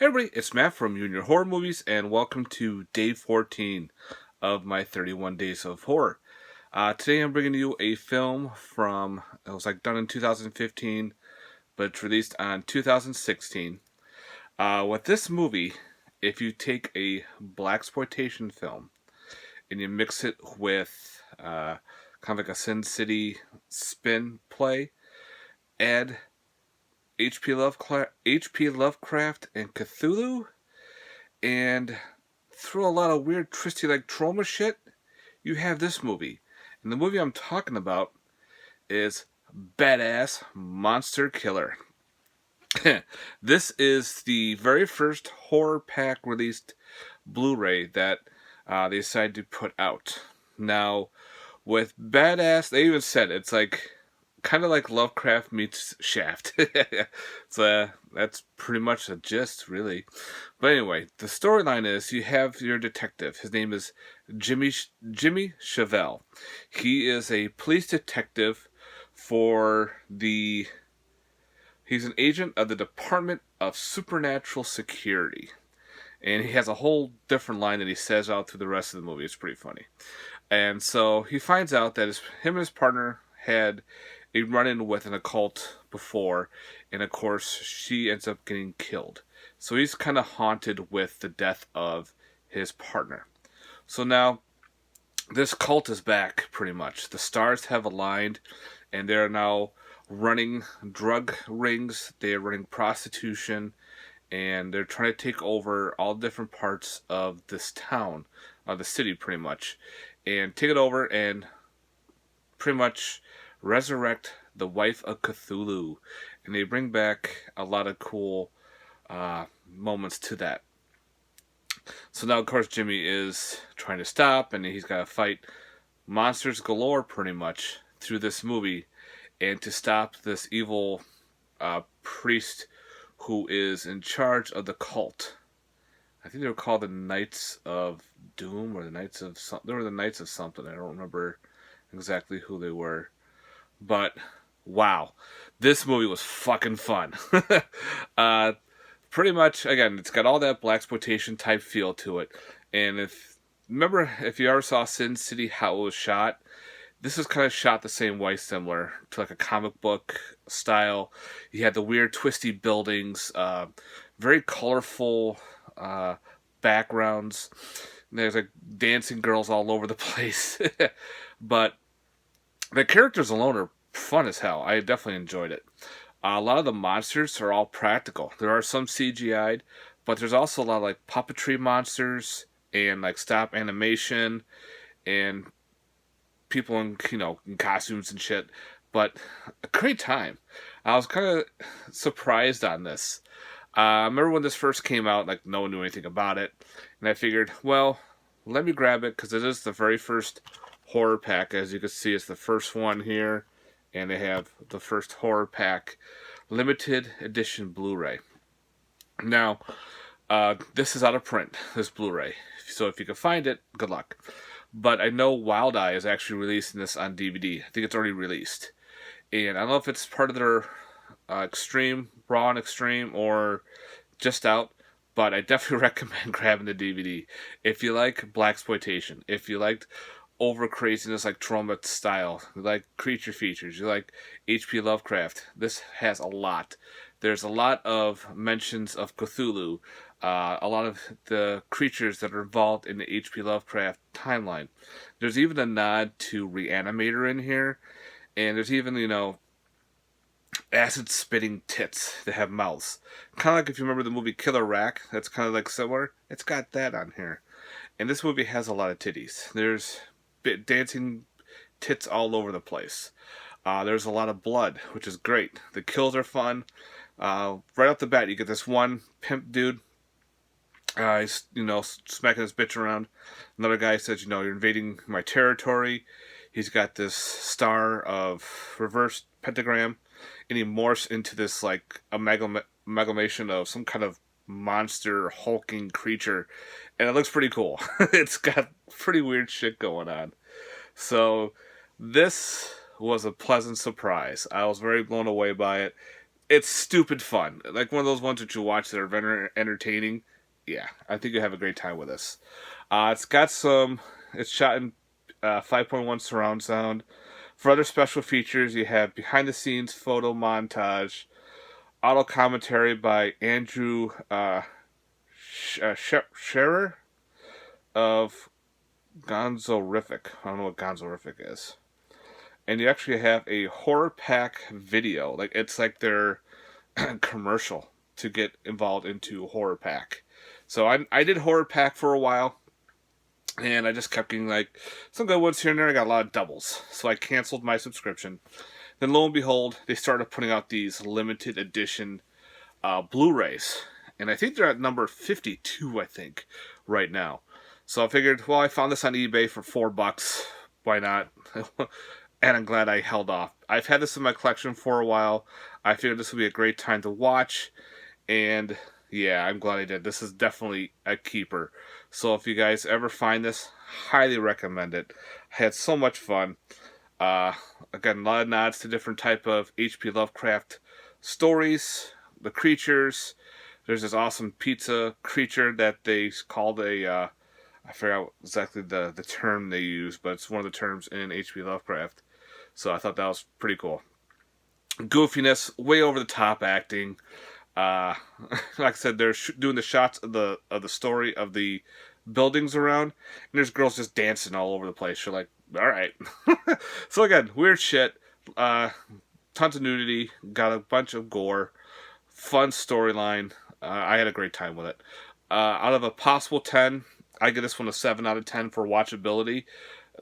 Hey everybody, it's Matt from Junior Horror Movies, and welcome to day 14 of my 31 Days of Horror. Today I'm bringing you a film it was done in 2015, but it's released on 2016. With this movie, if you take a blaxploitation film and you mix it with kind of like a Sin City spin play, add H.P. Lovecraft and Cthulhu, and through a lot of weird twisty like trauma shit, you have this movie. And the movie I'm talking about is Badass Monster Killer. This is the very first horror pack released Blu-ray that they decided to put out. Now, with Badass, they even said it's like kind of like Lovecraft meets Shaft. So that's pretty much the gist, really. But anyway, the storyline is you have your detective. His name is Jimmy Chevelle. He is a police detective for the. He's an agent of the Department of Supernatural Security. And he has a whole different line that he says out through the rest of the movie. It's pretty funny. And so he finds out that him and his partner had a run-in with an occult before, and of course she ends up getting killed. So he's kind of haunted with the death of his partner. So now this cult is back, pretty much. The stars have aligned, and they're now running drug rings, they're running prostitution, and they're trying to take over all different parts of this town, of the city pretty much, and take it over and pretty much resurrect the wife of Cthulhu. And they bring back a lot of cool moments to that. So now, of course, Jimmy is trying to stop, and he's got to fight monsters galore pretty much through this movie, and to stop this evil priest who is in charge of the cult. I think they were called the Knights of Doom, or the Knights of something. They were the Knights of something. I don't remember exactly who they were. But, wow. This movie was fucking fun. Pretty much, again, it's got all that blaxploitation type feel to it. And if you ever saw Sin City, how it was shot, this is kind of shot the same way, similar to like a comic book style. You had the weird twisty buildings, very colorful backgrounds. There's like dancing girls all over the place. But the characters alone are fun as hell. I definitely enjoyed it. A lot of the monsters are all practical. There are some CGI'd, but there's also a lot of like puppetry monsters and like stop animation and people in costumes and shit. But a great time. I was kind of surprised on this. I remember when this first came out, like no one knew anything about it, and I figured, well, let me grab it because it is the very first horror pack. As you can see, it's the first one here, and they have the first horror pack limited edition Blu-ray. Now, this is out of print, this Blu-ray, so if you can find it, good luck. But I know Wild Eye is actually releasing this on DVD. I think it's already released, and I don't know if it's part of their Extreme, Raw and Extreme, or just out. But I definitely recommend grabbing the DVD if you like blaxploitation, if you liked over craziness like trauma style, you like creature features, you like H.P. Lovecraft. This has a lot. There's a lot of mentions of Cthulhu, a lot of the creatures that are involved in the H.P. Lovecraft timeline. There's even a nod to Reanimator in here, and there's even, acid spitting tits that have mouths. Kind of like if you remember the movie Killer Rack, that's kind of like similar. It's got that on here. And this movie has a lot of titties. There's dancing tits all over the place. There's a lot of blood, which is great. The kills are fun. Right off the bat, you get this one pimp dude. He's, smacking his bitch around. Another guy says, you're invading my territory. He's got this star of reversed pentagram, and he morphs into this like amalgamation of some kind of monster hulking creature, and it looks pretty cool. It's got pretty weird shit going on. So this was a pleasant surprise. I was very blown away by it. It's stupid fun. Like one of those ones that you watch that are very entertaining. Yeah, I think you'll have a great time with this. It's got some. It's shot in 5.1 surround sound. For other special features, you have behind the scenes photo montage, auto commentary by Andrew Scherer of Gonzorific. I don't know what Gonzorific is. And you actually have a horrorpack video. Like it's like their commercial to get involved into horrorpack. So I did horrorpack for a while, and I just kept getting like some good ones here and there. I got a lot of doubles, so I canceled my subscription. Then lo and behold, they started putting out these limited edition Blu-rays, and I think they're at number 52, I think, right now. So I figured, well, I found this on eBay for $4. Why not? And I'm glad I held off. I've had this in my collection for a while. I figured this would be a great time to watch, and yeah, I'm glad I did. This is definitely a keeper. So if you guys ever find this, highly recommend it. I had so much fun. Again, a lot of nods to different type of H.P. Lovecraft stories, the creatures. There's this awesome pizza creature that they called a, I forgot exactly the term they use, but it's one of the terms in H.P. Lovecraft. So I thought that was pretty cool. Goofiness, way over the top acting. Like I said, they're doing the shots of the story of the buildings around, and there's girls just dancing all over the place. You're like, all right. So again, weird shit. Tons of nudity. Got a bunch of gore. Fun storyline. I had a great time with it. Out of a possible 10, I give this one a 7 out of 10 for watchability.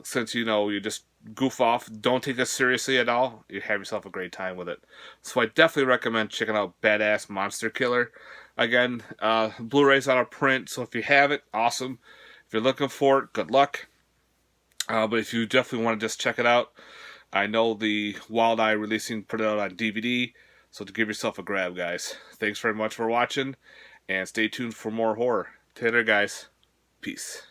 Since, you just goof off, don't take us seriously at all, you have yourself a great time with it. So I definitely recommend checking out Badass Monster Killer. Again, Blu-ray's out of print, so if you have it, awesome. If you're looking for it, good luck. But if you definitely want to just check it out, I know the Wild Eye Releasing put it out on DVD, so to give yourself a grab, guys. Thanks very much for watching, and stay tuned for more horror. Take care, guys. Peace.